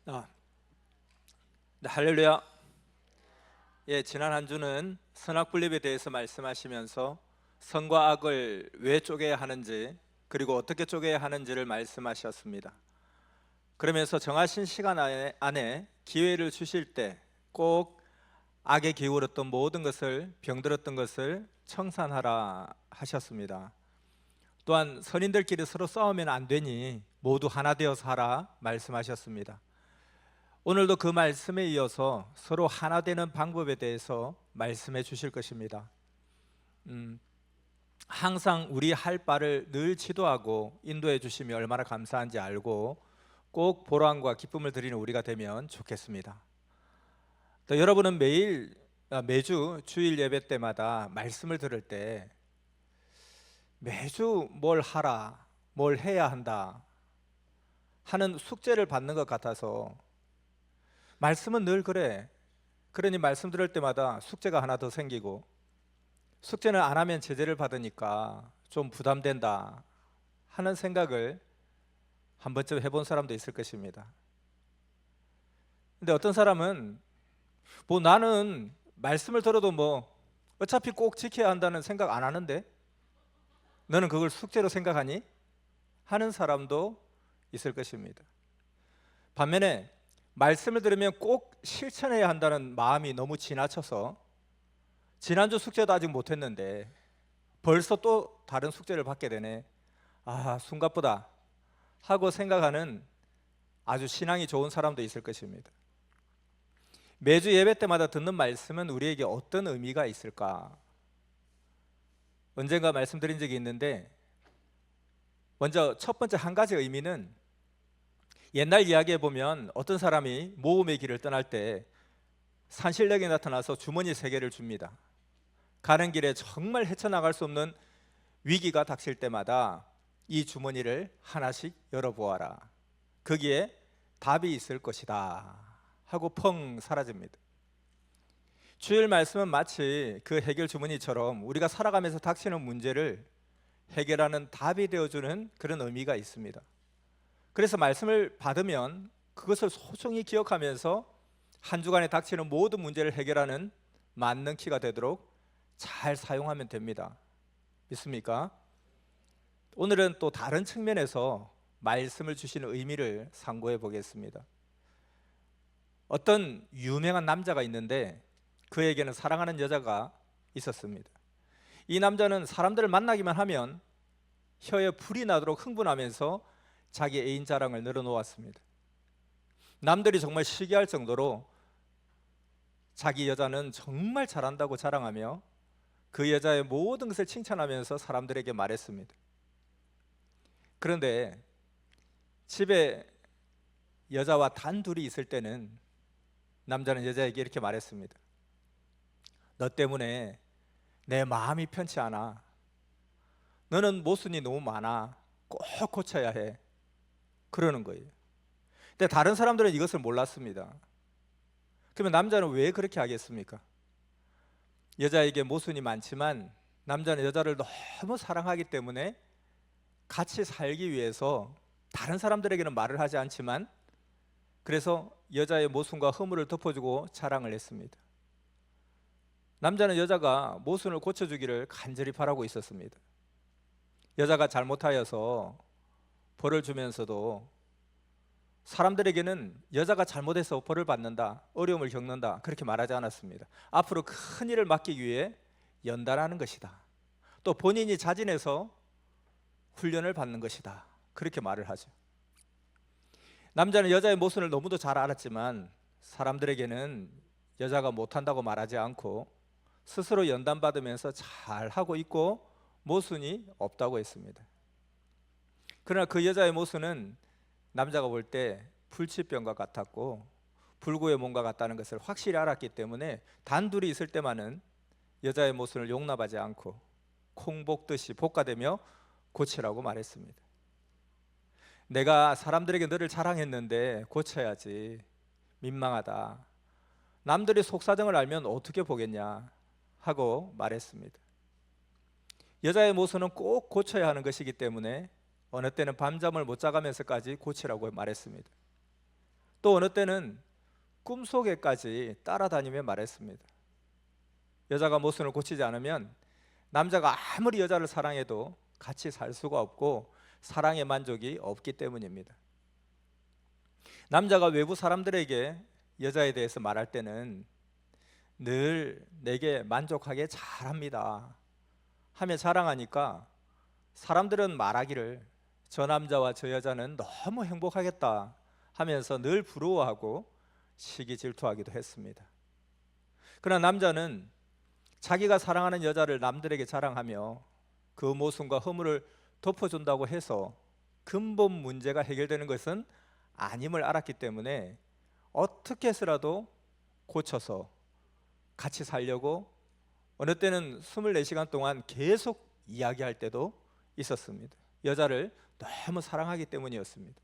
아, 네, 할렐루야. 예, 지난 한 주는 선악분립에 대해서 말씀하시면서 선과 악을 왜 쪼개야 하는지, 그리고 어떻게 쪼개야 하는지를 말씀하셨습니다. 그러면서 정하신 시간 안에 기회를 주실 때 꼭 악에 기울었던 모든 것을, 병들었던 것을 청산하라 하셨습니다. 또한 선인들끼리 서로 싸우면 안 되니 모두 하나 되어서 하라 말씀하셨습니다. 오늘도 그 말씀에 이어서 서로 하나 되는 방법에 대해서 말씀해 주실 것입니다. 항상 우리 할 바를 늘 지도하고 인도해 주심이 얼마나 감사한지 알고 꼭 보람과 기쁨을 드리는 우리가 되면 좋겠습니다. 또 여러분은 매주 주일 예배 때마다 말씀을 들을 때 매주 뭘 하라, 뭘 해야 한다 하는 숙제를 받는 것 같아서 말씀은 늘 그래. 그러니 말씀 들을 때마다 숙제가 하나 더 생기고, 숙제는 안 하면 제재를 받으니까 좀 부담된다 하는 생각을 한 번쯤 해본 사람도 있을 것입니다. 근데 어떤 사람은 뭐 나는 말씀을 들어도 뭐 어차피 꼭 지켜야 한다는 생각 안 하는데 너는 그걸 숙제로 생각하니? 하는 사람도 있을 것입니다. 반면에 말씀을 들으면 꼭 실천해야 한다는 마음이 너무 지나쳐서 지난주 숙제도 아직 못했는데 벌써 또 다른 숙제를 받게 되네, 숨가쁘다 하고 생각하는 아주 신앙이 좋은 사람도 있을 것입니다. 매주 예배 때마다 듣는 말씀은 우리에게 어떤 의미가 있을까? 언젠가 말씀드린 적이 있는데, 먼저 첫 번째 한 가지 의미는, 옛날 이야기에 보면 어떤 사람이 모험의 길을 떠날 때 산신령이 나타나서 주머니 3개를 줍니다. 가는 길에 정말 헤쳐나갈 수 없는 위기가 닥칠 때마다 이 주머니를 하나씩 열어보아라, 거기에 답이 있을 것이다 하고 펑 사라집니다. 주일 말씀은 마치 그 해결 주머니처럼 우리가 살아가면서 닥치는 문제를 해결하는 답이 되어주는 그런 의미가 있습니다. 그래서 말씀을 받으면 그것을 소중히 기억하면서 한 주간에 닥치는 모든 문제를 해결하는 만능 키가 되도록 잘 사용하면 됩니다. 믿습니까? 오늘은 또 다른 측면에서 말씀을 주시는 의미를 상고해 보겠습니다. 어떤 유명한 남자가 있는데 그에게는 사랑하는 여자가 있었습니다. 이 남자는 사람들을 만나기만 하면 혀에 불이 나도록 흥분하면서 자기 애인 자랑을 늘어놓았습니다. 남들이 정말 시기할 정도로 자기 여자는 정말 잘한다고 자랑하며 그 여자의 모든 것을 칭찬하면서 사람들에게 말했습니다. 그런데 집에 여자와 단둘이 있을 때는 남자는 여자에게 이렇게 말했습니다. 너 때문에 내 마음이 편치 않아. 너는 모순이 너무 많아. 꼭 고쳐야 해. 그러는 거예요. 근데 다른 사람들은 이것을 몰랐습니다. 그러면 남자는 왜 그렇게 하겠습니까? 여자에게 모순이 많지만 남자는 여자를 너무 사랑하기 때문에 같이 살기 위해서 다른 사람들에게는 말을 하지 않지만, 그래서 여자의 모순과 허물을 덮어주고 자랑을 했습니다. 남자는 여자가 모순을 고쳐주기를 간절히 바라고 있었습니다. 여자가 잘못하여서 벌을 주면서도 사람들에게는 여자가 잘못해서 벌을 받는다, 어려움을 겪는다 그렇게 말하지 않았습니다. 앞으로 큰 일을 맡기기 위해 연단하는 것이다, 또 본인이 자진해서 훈련을 받는 것이다, 그렇게 말을 하죠. 남자는 여자의 모순을 너무도 잘 알았지만 사람들에게는 여자가 못한다고 말하지 않고 스스로 연단받으면서 잘하고 있고 모순이 없다고 했습니다. 그러나 그 여자의 모순은 남자가 볼 때 불치병과 같았고 불구의 몸과 같다는 것을 확실히 알았기 때문에 단둘이 있을 때만은 여자의 모순을 용납하지 않고 콩 볶듯이 볶아대며 고치라고 말했습니다. 내가 사람들에게 너를 자랑했는데 고쳐야지, 민망하다, 남들이 속사정을 알면 어떻게 보겠냐 하고 말했습니다. 여자의 모순은 꼭 고쳐야 하는 것이기 때문에 어느 때는 밤잠을 못 자가면서까지 고치라고 말했습니다. 또 어느 때는 꿈속에까지 따라다니며 말했습니다. 여자가 모순을 고치지 않으면 남자가 아무리 여자를 사랑해도 같이 살 수가 없고 사랑의 만족이 없기 때문입니다. 남자가 외부 사람들에게 여자에 대해서 말할 때는 늘 내게 만족하게 잘합니다 하며 자랑하니까 사람들은 말하기를 저 남자와 저 여자는 너무 행복하겠다 하면서 늘 부러워하고 시기 질투하기도 했습니다. 그러나 남자는 자기가 사랑하는 여자를 남들에게 자랑하며 그 모순과 허물을 덮어준다고 해서 근본 문제가 해결되는 것은 아님을 알았기 때문에 어떻게 해서라도 고쳐서 같이 살려고 어느 때는 24시간 동안 계속 이야기할 때도 있었습니다. 여자를 너무 사랑하기 때문이었습니다.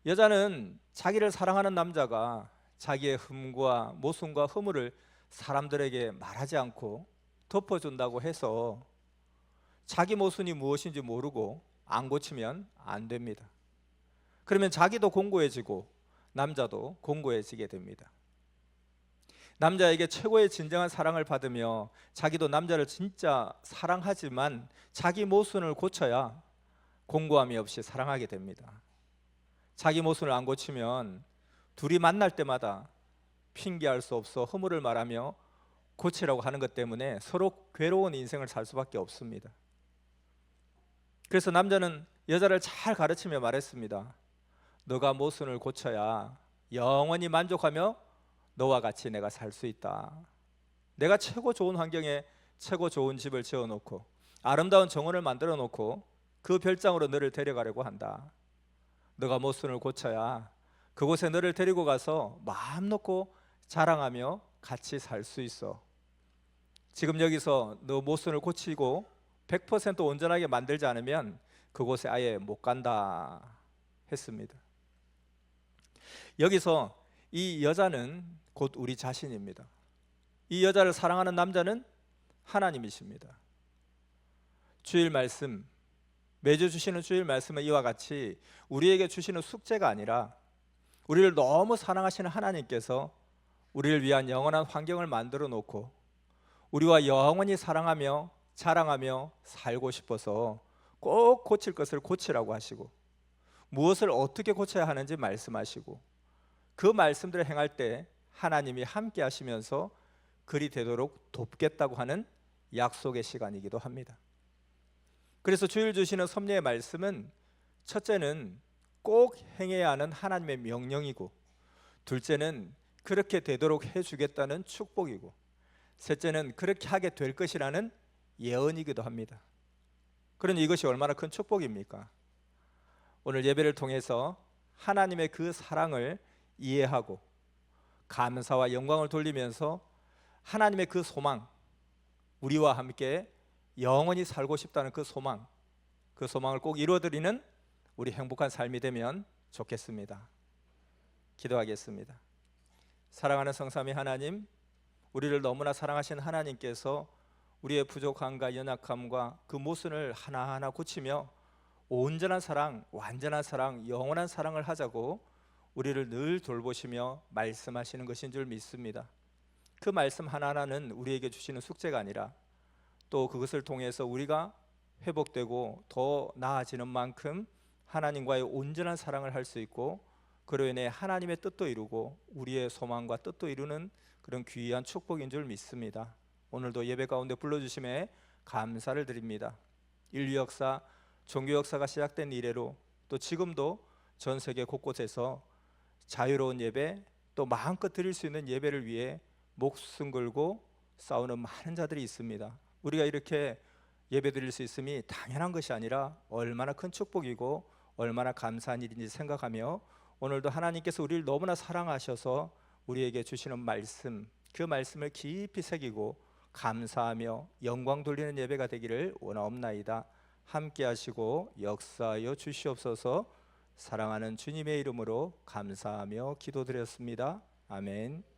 여자는 자기를 사랑하는 남자가 자기의 흠과 모순과 허물을 사람들에게 말하지 않고 덮어준다고 해서 자기 모순이 무엇인지 모르고 안 고치면 안 됩니다. 그러면 자기도 공고해지고 남자도 공고해지게 됩니다. 남자에게 최고의 진정한 사랑을 받으며 자기도 남자를 진짜 사랑하지만 자기 모순을 고쳐야 공고함이 없이 사랑하게 됩니다. 자기 모순을 안 고치면 둘이 만날 때마다 핑계할 수 없어 허물을 말하며 고치라고 하는 것 때문에 서로 괴로운 인생을 살 수밖에 없습니다. 그래서 남자는 여자를 잘 가르치며 말했습니다. 너가 모순을 고쳐야 영원히 만족하며 너와 같이 내가 살 수 있다. 내가 최고 좋은 환경에 최고 좋은 집을 지어놓고 아름다운 정원을 만들어 놓고 그 별장으로 너를 데려가려고 한다. 너가 모순을 고쳐야 그곳에 너를 데리고 가서 마음 놓고 자랑하며 같이 살 수 있어. 지금 여기서 너 모순을 고치고 100% 온전하게 만들지 않으면 그곳에 아예 못 간다 했습니다. 여기서 이 여자는 곧 우리 자신입니다. 이 여자를 사랑하는 남자는 하나님이십니다. 주일 말씀, 매주 주시는 주일 말씀은 이와 같이 우리에게 주시는 숙제가 아니라 우리를 너무 사랑하시는 하나님께서 우리를 위한 영원한 환경을 만들어 놓고 우리와 영원히 사랑하며 자랑하며 살고 싶어서 꼭 고칠 것을 고치라고 하시고 무엇을 어떻게 고쳐야 하는지 말씀하시고 그 말씀들을 행할 때 하나님이 함께 하시면서 그리 되도록 돕겠다고 하는 약속의 시간이기도 합니다. 그래서 주일 주시는 섭리의 말씀은 첫째는 꼭 행해야 하는 하나님의 명령이고 둘째는 그렇게 되도록 해주겠다는 축복이고 셋째는 그렇게 하게 될 것이라는 예언이기도 합니다. 그러니 이것이 얼마나 큰 축복입니까? 오늘 예배를 통해서 하나님의 그 사랑을 이해하고 감사와 영광을 돌리면서 하나님의 그 소망, 우리와 함께 영원히 살고 싶다는 그 소망을 꼭 이루어드리는 우리 행복한 삶이 되면 좋겠습니다. 기도하겠습니다. 사랑하는 성삼위 하나님, 우리를 너무나 사랑하신 하나님께서 우리의 부족함과 연약함과 그 모순을 하나하나 고치며 온전한 사랑, 완전한 사랑, 영원한 사랑을 하자고 우리를 늘 돌보시며 말씀하시는 것인 줄 믿습니다. 그 말씀 하나하나는 우리에게 주시는 숙제가 아니라 또 그것을 통해서 우리가 회복되고 더 나아지는 만큼 하나님과의 온전한 사랑을 할 수 있고 그로 인해 하나님의 뜻도 이루고 우리의 소망과 뜻도 이루는 그런 귀한 축복인 줄 믿습니다. 오늘도 예배 가운데 불러주심에 감사를 드립니다. 인류 역사, 종교 역사가 시작된 이래로 또 지금도 전 세계 곳곳에서 자유로운 예배 또 마음껏 드릴 수 있는 예배를 위해 목숨 걸고 싸우는 많은 자들이 있습니다. 우리가 이렇게 예배 드릴 수 있음이 당연한 것이 아니라 얼마나 큰 축복이고 얼마나 감사한 일인지 생각하며 오늘도 하나님께서 우리를 너무나 사랑하셔서 우리에게 주시는 말씀, 그 말씀을 깊이 새기고 감사하며 영광 돌리는 예배가 되기를 원하옵나이다. 함께 하시고 역사하여 주시옵소서. 사랑하는 주님의 이름으로 감사하며 기도드렸습니다. 아멘.